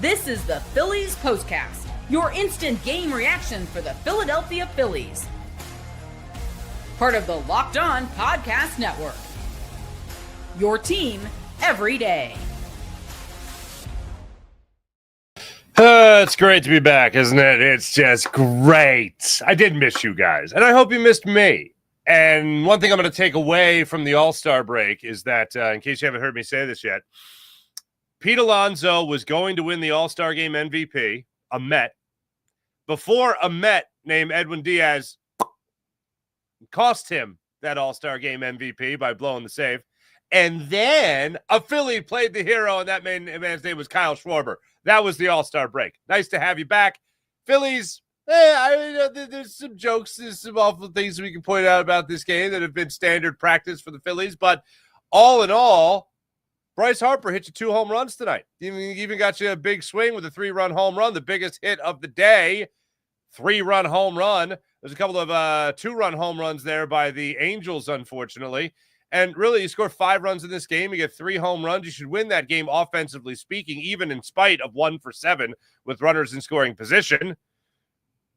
This is the Phillies Postcast, your instant game reaction for the Philadelphia Phillies. Part of the Locked On Podcast Network. Your team every day. It's great to be back, isn't it? It's just great. I did miss you guys, and I hope you missed me. And one thing I'm going to take away from the All-Star break is that, in case you haven't heard me say this yet, Pete Alonso was going to win the All-Star Game MVP, a Met, before a Met named Edwin Diaz cost him that All-Star Game MVP by blowing the save. And then a Philly played the hero, and that man's name was Kyle Schwarber. That was the All-Star break. Nice to have you back. Phillies, there's some jokes, there's some awful things we can point out about this game that have been standard practice for the Phillies. But all in all, Bryce Harper hit you 2 home runs tonight. Even got you a big swing with a 3-run home run, the biggest hit of the day. 3-run home run. There's a couple of 2-run home runs there by the Angels, unfortunately. And really, you score 5 runs in this game. You get 3 home runs. You should win that game, offensively speaking, even in spite of 1 for 7 with runners in scoring position.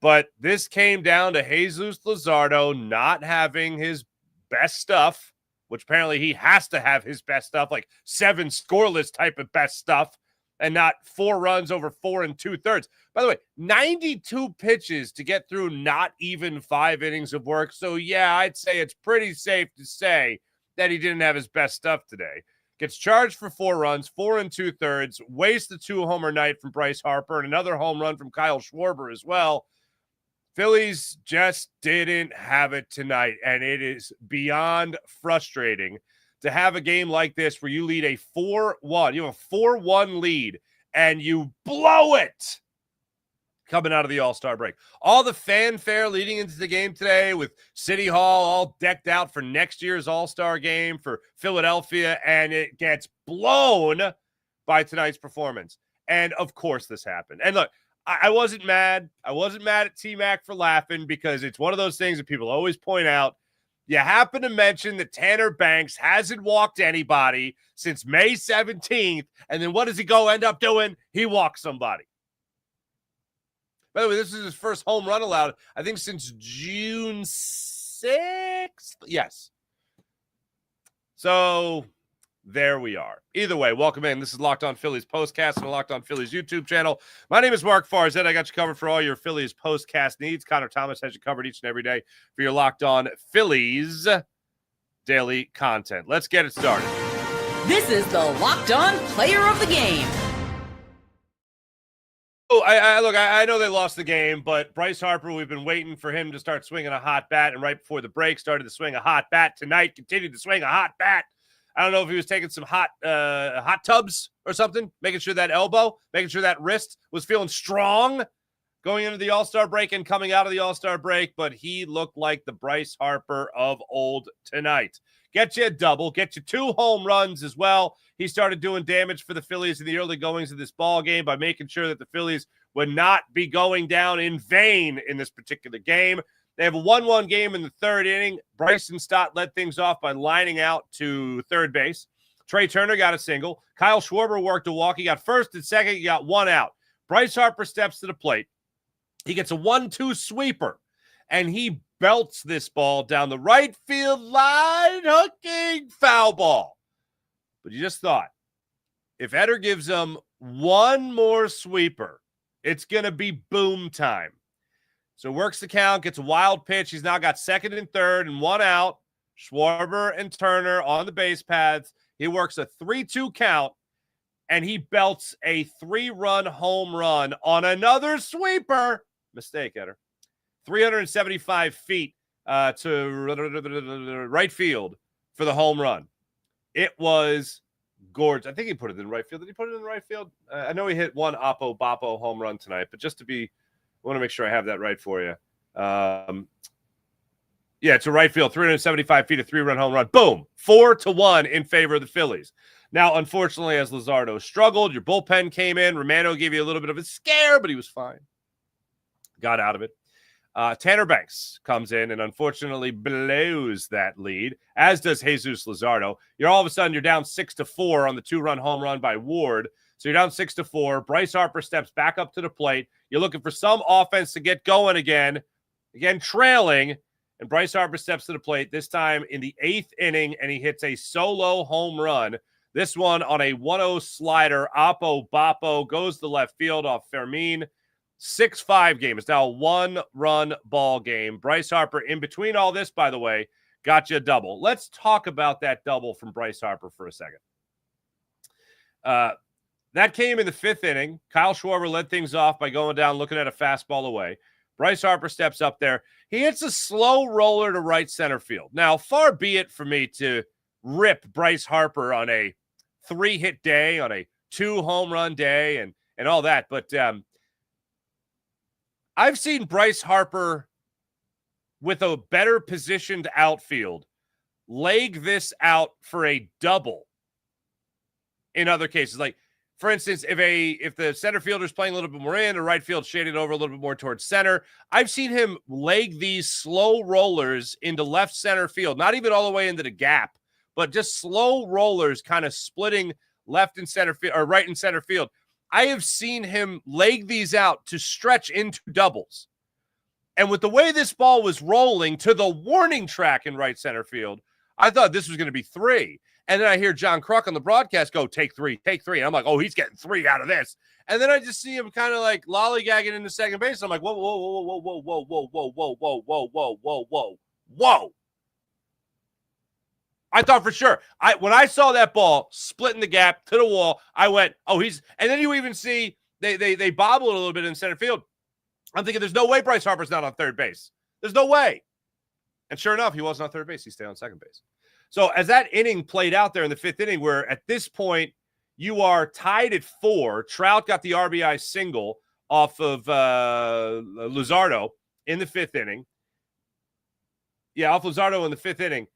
But this came down to Jesus Luzardo not having his best stuff, which apparently he has to have his best stuff, like 7 scoreless type of best stuff, and not 4 runs over 4 2/3. By the way, 92 pitches to get through not even 5 innings of work. So, yeah, I'd say it's pretty safe to say that he didn't have his best stuff today. Gets charged for 4 runs, 4 2/3, wastes the 2-homer night from Bryce Harper, and another home run from Kyle Schwarber as well. Phillies just didn't have it tonight, and it is beyond frustrating to have a game like this where you lead a 4-1. You have a 4-1 lead, and you blow it coming out of the All-Star break. All the fanfare leading into the game today with City Hall all decked out for next year's All-Star game for Philadelphia, and it gets blown by tonight's performance. And, of course, this happened. And, look, I wasn't mad. I wasn't mad at T-Mac for laughing because it's one of those things that people always point out. You happen to mention that Tanner Banks hasn't walked anybody since May 17th, and then what does he go end up doing? He walks somebody. By the way, this is his first home run allowed, I think, since June 6th. Yes. So there we are. Either way, welcome in. This is Locked On Phillies Postcast and the Locked On Phillies YouTube channel. My name is Mark Farzett. I got you covered for all your Phillies Postcast needs. Connor Thomas has you covered each and every day for your Locked On Phillies daily content. Let's get it started. This is the Locked On Player of the Game. Oh, I know they lost the game, but Bryce Harper, we've been waiting for him to start swinging a hot bat, and right before the break, started to swing a hot bat tonight, continued to swing a hot bat. I don't know if he was taking some hot tubs or something, making sure that elbow, making sure that wrist was feeling strong going into the All-Star break and coming out of the All-Star break, but he looked like the Bryce Harper of old tonight. Get you a double, get you 2 home runs as well. He started doing damage for the Phillies in the early goings of this ball game by making sure that the Phillies would not be going down in vain in this particular game. They have a 1-1 game in the 3rd inning. Bryson Stott led things off by lining out to third base. Trey Turner got a single. Kyle Schwarber worked a walk. He got first and second. He got 1 out. Bryce Harper steps to the plate. He gets a 1-2 sweeper, and he belts this ball down the right field line, hooking foul ball. But you just thought, if Eder gives him 1 more sweeper, it's going to be boom time. So works the count, gets a wild pitch. He's now got 2nd and 3rd and 1 out. Schwarber and Turner on the base paths. He works a 3-2 count, and he belts a 3-run home run on another sweeper. Mistake, Eder. 375 feet to right field for the home run. It was gorgeous. I think he put it in right field. Did he put it in right field? I know he hit 1 Oppo-Boppo home run tonight, but just to be, I want to make sure I have that right for you. Yeah, to right field, 375 feet, a 3-run home run. Boom, 4-1 in favor of the Phillies. Now, unfortunately, as Luzardo struggled, your bullpen came in. Romano gave you a little bit of a scare, but he was fine. Got out of it. Tanner Banks comes in and unfortunately blows that lead, as does Jesus Luzardo. All of a sudden, you're down 6-4 on the 2-run home run by Ward. So you're down 6-4. Bryce Harper steps back up to the plate. You're looking for some offense to get going again trailing. And Bryce Harper steps to the plate, this time in the 8th inning, and he hits a solo home run. This one on a 1-0 slider. Oppo Boppo goes to left field off Fermin. 6-5 game. It's now a 1-run ball game. Bryce Harper, in between all this, by the way, got you a double. Let's talk about that double from Bryce Harper for a second. That came in the 5th inning. Kyle Schwarber led things off by going down, looking at a fastball away. Bryce Harper steps up there. He hits a slow roller to right center field. Now, far be it for me to rip Bryce Harper on a 3-hit day, on a 2-home-run day, and all that. But I've seen Bryce Harper with a better positioned outfield leg this out for a double in other cases. Like, for instance, if the center fielder is playing a little bit more in, the right field shaded over a little bit more towards center, I've seen him leg these slow rollers into left center field, not even all the way into the gap, but just slow rollers kind of splitting left and center field or right and center field. I have seen him leg these out to stretch into doubles. And with the way this ball was rolling to the warning track in right center field, I thought this was going to be 3. And then I hear John Kruk on the broadcast go, take 3. And I'm like, oh, he's getting 3 out of this. And then I just see him kind of like lollygagging into second base. I'm like, whoa. I thought for sure. When I saw that ball splitting the gap to the wall, I went, oh, he's – and then you even see they bobble it a little bit in center field. I'm thinking there's no way Bryce Harper's not on third base. There's no way. And sure enough, he wasn't on third base. He stayed on second base. So as that inning played out there in the 5th inning, where at this point you are tied at 4, Trout got the RBI single off of Luzardo in the 5th inning. Yeah, off Luzardo in the 5th inning.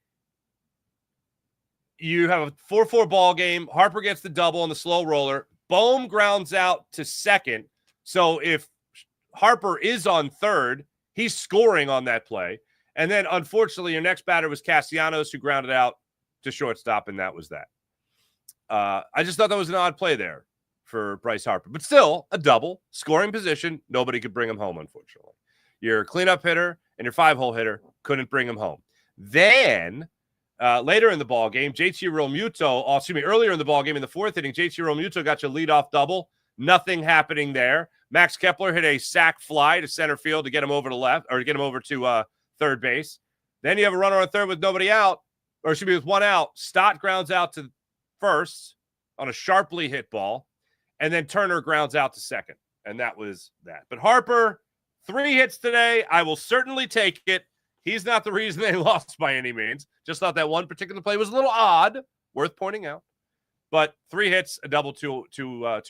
You have a 4-4 ball game. Harper gets the double on the slow roller. Bohm grounds out to second. So if Harper is on third, he's scoring on that play. And then, unfortunately, your next batter was Castellanos, who grounded out to shortstop, and that was that. I just thought that was an odd play there for Bryce Harper. But still, a double, scoring position. Nobody could bring him home, unfortunately. Your cleanup hitter and your 5-hole hitter couldn't bring him home. Then, later in the ballgame, earlier in the ballgame in the 4th inning, JT Realmuto got your leadoff double. Nothing happening there. Max Kepler hit a sac fly to center field to get him over to left, or to get him over to third base. Then you have a runner on third with nobody out, or should be with 1 out. Stott grounds out to first on a sharply hit ball, and then Turner grounds out to second, and that was that. But Harper, 3 hits today. I will certainly take it. He's not the reason they lost by any means. Just thought that one particular play was a little odd, worth pointing out. But 3 hits, a double, two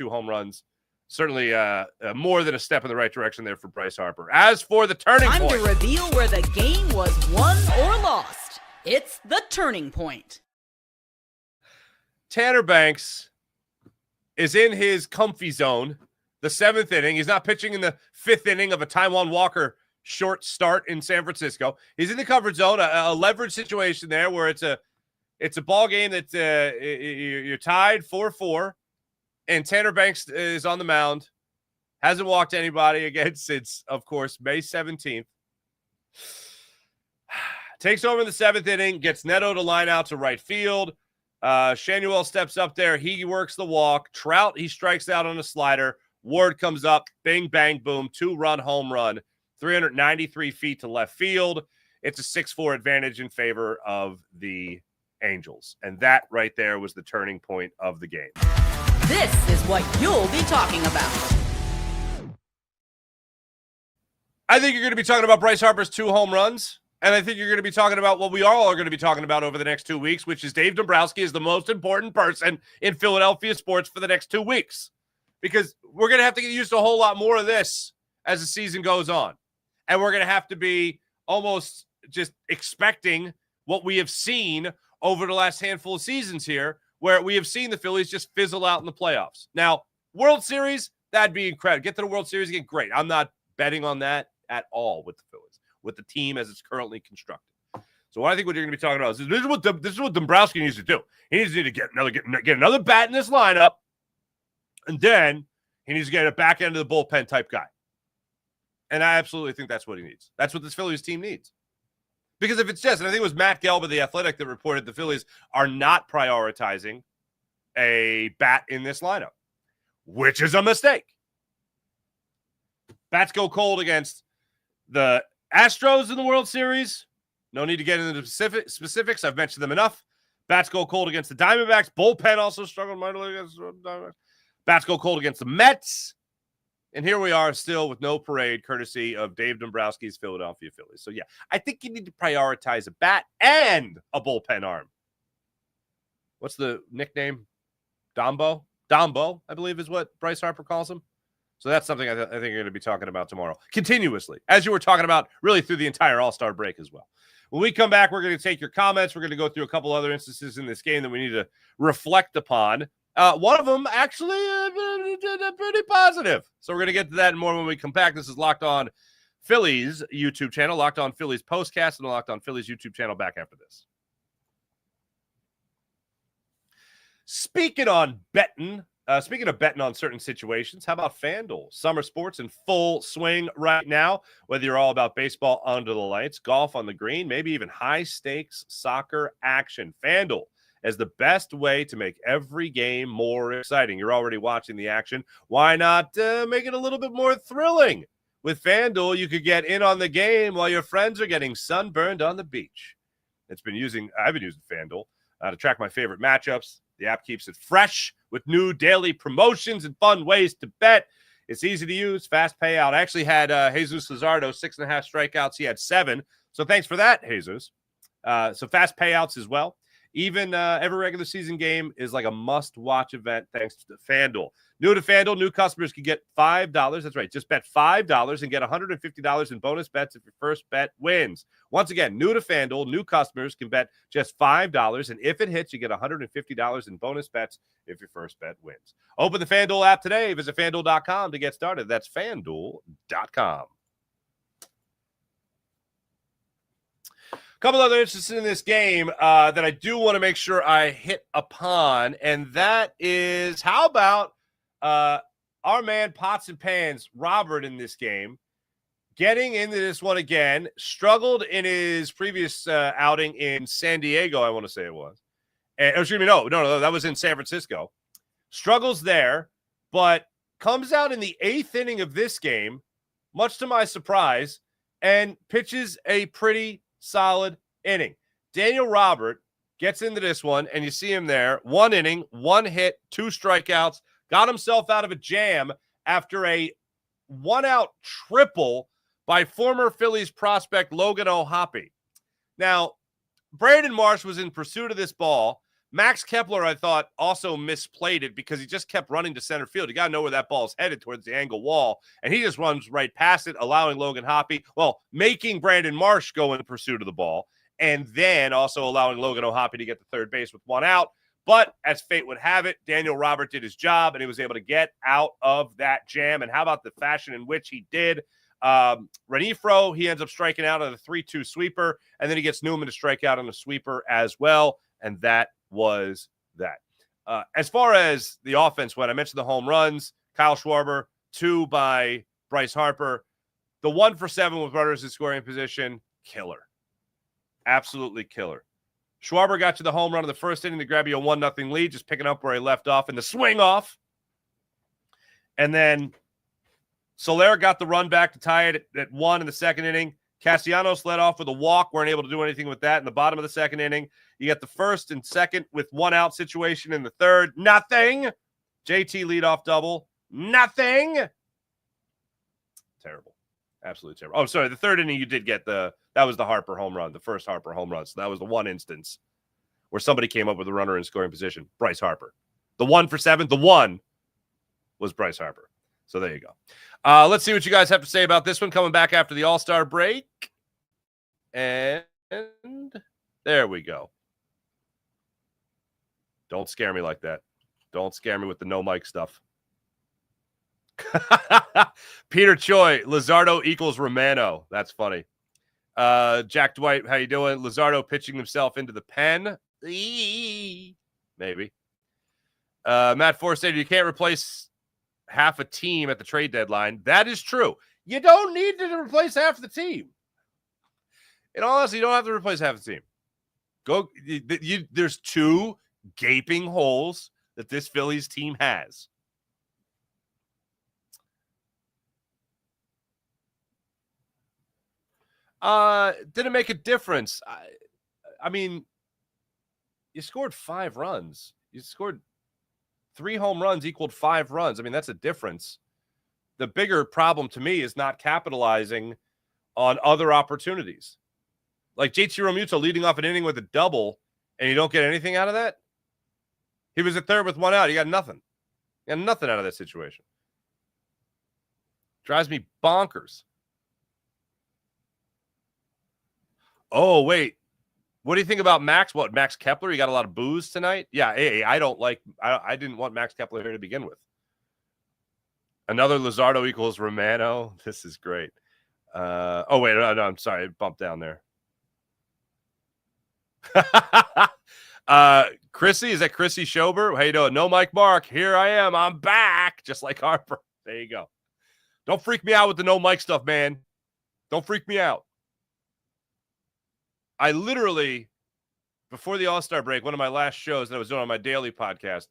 home runs. Certainly more than a step in the right direction there for Bryce Harper. As for the turning point. Time to reveal where the game was won or lost. It's the turning point. Tanner Banks is in his comfy zone, the 7th inning. He's not pitching in the 5th inning of a Taijuan Walker short start in San Francisco. He's in the comfort zone, a leverage situation there where it's a ball game that you're tied 4-4. And Tanner Banks is on the mound. Hasn't walked anybody again since, of course, May 17th. Takes over in the 7th inning, gets Neto to line out to right field. Shanuel steps up there. He works the walk. Trout, he strikes out on a slider. Ward comes up. Bing, bang, boom. 2-run home run. 393 feet to left field. It's a 6-4 advantage in favor of the Angels. And that right there was the turning point of the game. This is what you'll be talking about. I think you're going to be talking about Bryce Harper's 2 home runs, and I think you're going to be talking about what we all are going to be talking about over the next 2 weeks, which is Dave Dombrowski is the most important person in Philadelphia sports for the next 2 weeks, because we're going to have to get used to a whole lot more of this as the season goes on, and we're going to have to be almost just expecting what we have seen over the last handful of seasons here, where we have seen the Phillies just fizzle out in the playoffs. Now, World Series, that'd be incredible. Get to the World Series again, great. I'm not betting on that. at all with the Phillies, with the team as it's currently constructed. So I think what you're going to be talking about is this is what Dombrowski needs to do. He needs to get another bat in this lineup, and then he needs to get a back end of the bullpen type guy. And I absolutely think that's what he needs. That's what this Phillies team needs. Because if it's just, and I think it was Matt Gelb of The Athletic that reported the Phillies are not prioritizing a bat in this lineup, which is a mistake. Bats go cold against the Astros in the World Series. No need to get into the specifics. I've mentioned them enough. Bats go cold against the Diamondbacks. Bullpen also struggled mightily against the Diamondbacks. Bats go cold against the Mets. And here we are still with no parade, courtesy of Dave Dombrowski's Philadelphia Phillies. So, yeah, I think you need to prioritize a bat and a bullpen arm. What's the nickname? Dombo, I believe is what Bryce Harper calls him. So that's something I think you're going to be talking about tomorrow continuously, as you were talking about really through the entire All-Star break as well. When we come back, we're going to take your comments. We're going to go through a couple other instances in this game that we need to reflect upon. One of them actually pretty positive. So we're going to get to that and more when we come back. This is Locked On Phillies YouTube channel, Locked On Phillies Postcast, and the Locked On Phillies YouTube channel back after this. Speaking of betting on certain situations, how about FanDuel? Summer sports in full swing right now. Whether you're all about baseball under the lights, golf on the green, maybe even high-stakes soccer action, FanDuel is the best way to make every game more exciting. You're already watching the action. Why not make it a little bit more thrilling? With FanDuel, you could get in on the game while your friends are getting sunburned on the beach. I've been using FanDuel to track my favorite matchups. The app keeps it fresh with new daily promotions and fun ways to bet. It's easy to use, fast payout. I actually had Jesus Luzardo, 6.5 strikeouts. He had 7. So thanks for that, Jesus. So fast payouts as well. Even every regular season game is like a must-watch event thanks to FanDuel. New to FanDuel, new customers can get $5. That's right. Just bet $5 and get $150 in bonus bets if your first bet wins. Once again, new to FanDuel, new customers can bet just $5. And if it hits, you get $150 in bonus bets if your first bet wins. Open the FanDuel app today. Visit FanDuel.com to get started. That's FanDuel.com. Couple other instances in this game that I do want to make sure I hit upon, and that is how about our man Pots and Pans, Robert, in this game, getting into this one again, struggled in his previous outing in San Diego, I want to say it was. And, excuse me, no, that was in San Francisco. Struggles there, but comes out in the 8th inning of this game, much to my surprise, and pitches a pretty solid inning. Daniel Robert gets into this one, and you see him there. 1 inning, 1 hit, 2 strikeouts, got himself out of a jam after a 1-out triple by former Phillies prospect Logan O'Hoppe. Now, Brandon Marsh was in pursuit of this ball. Max Kepler, I thought, also misplayed it because he just kept running to center field. You got to know where that ball's headed, towards the angle wall, and he just runs right past it, allowing Logan O'Hoppe, making Brandon Marsh go in pursuit of the ball, and then also allowing Logan O'Hoppe to get to third base with 1 out. But as fate would have it, Daniel Robert did his job, and he was able to get out of that jam. And how about the fashion in which he did? Renifro, he ends up striking out on a 3-2 sweeper, and then he gets Newman to strike out on a sweeper as well, and that was that. As far as the offense went, I mentioned the home runs. Kyle Schwarber, 2 by Bryce Harper. The 1 for 7 with runners in scoring position, killer. Absolutely killer. Schwarber got you the home run in the first inning to grab you a 1-0 lead, just picking up where he left off in the swing off. And then Soler got the run back to tie it at 1 in the second inning. Castellanos led off with a walk. Weren't able to do anything with that in the bottom of the second inning. You got the first and second with 1-out situation in the third. Nothing. JT leadoff double. Nothing. Terrible. Absolutely terrible. Oh, sorry. The third inning you did get that was the Harper home run, the first Harper home run. So that was the one instance where somebody came up with a runner in scoring position. Bryce Harper. The 1 for 7, the 1 was Bryce Harper. So there you go. Let's see what you guys have to say about this one coming back after the All-Star break. And there we go. Don't scare me like that. Don't scare me with the no mic stuff. Peter Choi, Luzardo equals Romano. That's funny. Jack Dwight, how you doing? Luzardo pitching himself into the pen. Maybe. Matt Forstater, you can't replace half a team at the trade deadline. That is true. You don't need to replace half the team. In all honesty, you don't have to replace half the team. There's two gaping holes that this Phillies team has. Did it make a difference? I mean, you scored 5 runs. You scored 3 home runs equaled 5 runs. I mean, that's a difference. The bigger problem to me is not capitalizing on other opportunities. Like JT Realmuto leading off an inning with a double, and you don't get anything out of that? He was at third with 1 out. You got nothing. You got nothing out of that situation. Drives me bonkers. Oh, wait. What do you think about Max? What, Max Kepler? You got a lot of boos tonight? Yeah, hey, I didn't want Max Kepler here to begin with. Another Luzardo equals Romano. This is great. Oh, wait, no, I'm sorry. It bumped down there. Chrissy, is that Chrissy Schober? How you doing? No, Mike Mark. Here I am. I'm back. Just like Harper. There you go. Don't freak me out with the no Mike stuff, man. Don't freak me out. I literally, before the All-Star break, one of my last shows that I was doing on my daily podcast,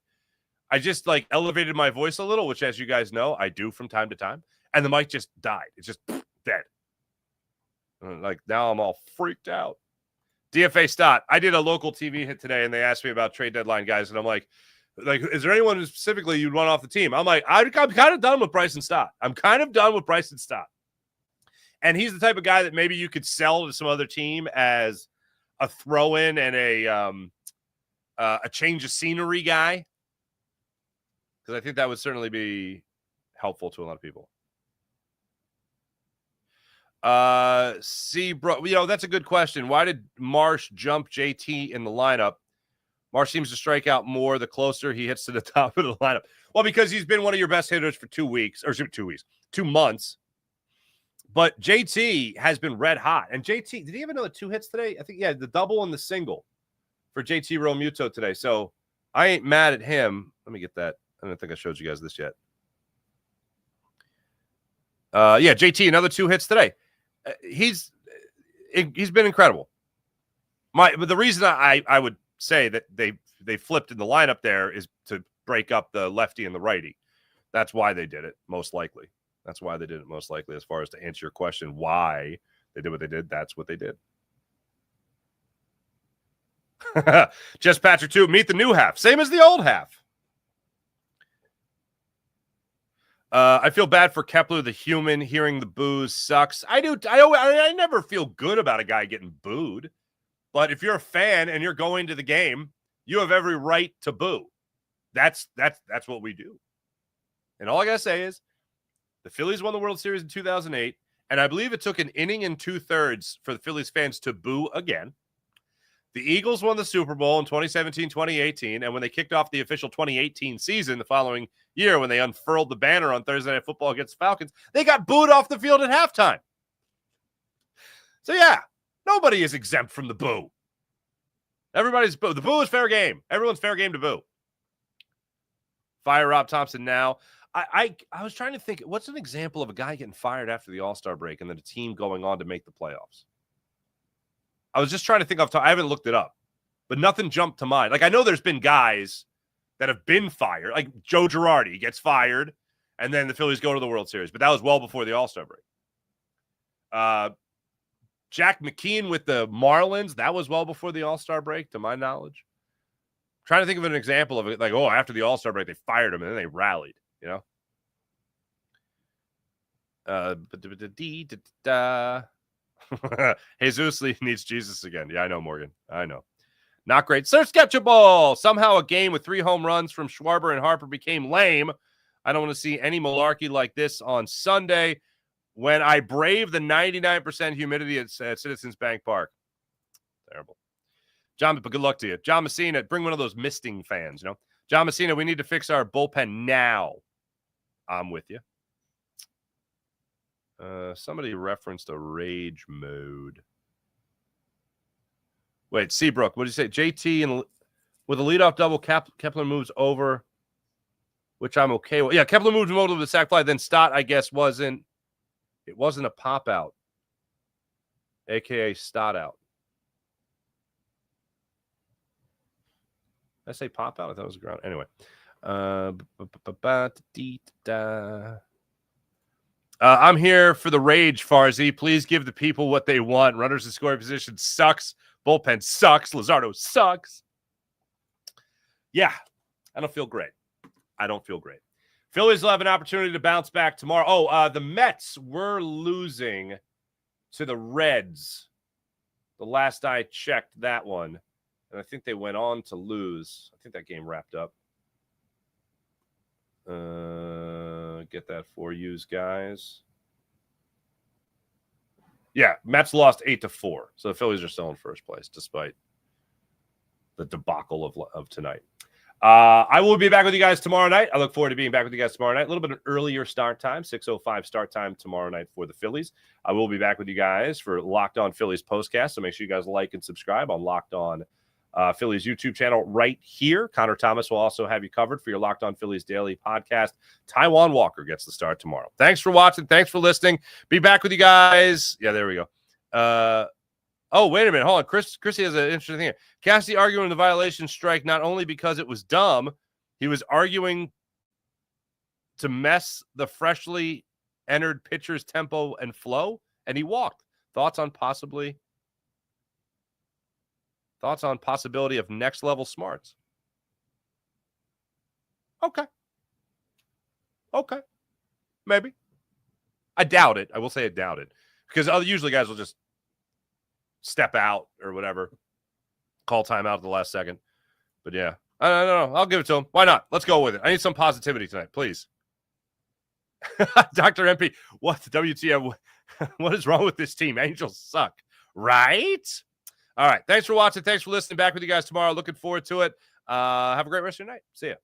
I just like elevated my voice a little, which as you guys know, I do from time to time. And the mic just died. It's just dead. Like now I'm all freaked out. DFA Stott, I did a local TV hit today and they asked me about trade deadline guys. And I'm like, is there anyone specifically you'd want off the team? I'm like, I'm kind of done with Bryson Stott. And he's the type of guy that maybe you could sell to some other team as a throw-in and a change of scenery guy. Because I think that would certainly be helpful to a lot of people. Bro, that's a good question. Why did Marsh jump JT in the lineup? Marsh seems to strike out more the closer he hits to the top of the lineup. Well, because he's been one of your best hitters for 2 months. But JT has been red hot. And JT, did he have another 2 hits today? I think, yeah, the double and the single for JT Realmuto today. So I ain't mad at him. Let me get that. I don't think I showed you guys this yet. Yeah, JT, another 2 hits today. He's been incredible. But the reason I would say that they flipped in the lineup there is to break up the lefty and the righty. That's why they did it, most likely. As far as to answer your question, why they did what they did, that's what they did. Just Patrick 2, meet the new half. Same as the old half. I feel bad for Kepler, the human. Hearing the boos sucks. I do. I never feel good about a guy getting booed. But if you're a fan and you're going to the game, you have every right to boo. That's what we do. And all I got to say is, the Phillies won the World Series in 2008, and I believe it took an inning and 2/3 for the Phillies fans to boo again. The Eagles won the Super Bowl in 2017, 2018, and when they kicked off the official 2018 season the following year, when they unfurled the banner on Thursday Night Football against the Falcons, they got booed off the field at halftime. So, yeah, nobody is exempt from the boo. Everybody's boo. The boo is fair game. Everyone's fair game to boo. Fire Rob Thompson now. I was trying to think, what's an example of a guy getting fired after the All-Star break and then a team going on to make the playoffs? I was just trying to think I haven't looked it up, but nothing jumped to mind. Like, I know there's been guys that have been fired, like Joe Girardi gets fired, and then the Phillies go to the World Series, but that was well before the All-Star break. Jack McKeon with the Marlins, that was well before the All-Star break, to my knowledge. I'm trying to think of an example of it, like, after the All-Star break, they fired him, and then they rallied. You know, Jesus needs Jesus again. Yeah, I know, Morgan. I know. Not great. Sir Sketchable. Somehow a game with 3 home runs from Schwarber and Harper became lame. I don't want to see any malarkey like this on Sunday when I brave the 99% humidity at Citizens Bank Park. Terrible. John, but good luck to you. John Messina, bring one of those misting fans, you know. John Messina, we need to fix our bullpen now. I'm with you. Somebody referenced a rage mode. Wait, Seabrook, what did you say? JT and with a leadoff double, Kepler moves over, which I'm okay with. Yeah, Kepler moves him over to the sac fly. Then Stott, I guess, wasn't a pop out, aka Stott out. Did I say pop out? I thought it was ground. Anyway. I'm here for the rage, Farzy. Please give the people what they want. Runners in scoring position sucks. Bullpen sucks. Luzardo sucks. Yeah, I don't feel great. Phillies will have an opportunity to bounce back tomorrow. Oh, the Mets were losing to the Reds. The last I checked that one. And I think they went on to lose. I think that game wrapped up. Get that for you guys. Yeah, Mets lost 8-4. So the Phillies are still in first place despite the debacle of tonight. I will be back with you guys tomorrow night. I look forward to being back with you guys tomorrow night. A little bit of an earlier start time, 6:05 start time tomorrow night for the Phillies. I will be back with you guys for Locked On Phillies postcast. So make sure you guys like and subscribe on Locked On Phillies YouTube channel right here. Connor Thomas will also have you covered for your Locked On Phillies daily podcast. Taijuan Walker gets the start tomorrow. Thanks for watching. Thanks for listening. Be back with you guys. Yeah, there we go. Oh, wait a minute. Hold on. Chrissy has an interesting thing here. Cassidy arguing the violation strike not only because it was dumb, he was arguing to mess the freshly entered pitcher's tempo and flow, and he walked. Thoughts on possibility of next level smarts? Okay. Maybe. I doubt it. I will say I doubt it. Because usually guys will just step out or whatever, call timeout at the last second. But yeah, I don't know. I'll give it to him. Why not? Let's go with it. I need some positivity tonight, please. Dr. MP, what the WTF? What is wrong with this team? Angels suck, right? All right. Thanks for watching. Thanks for listening. Back with you guys tomorrow. Looking forward to it. Have a great rest of your night. See ya.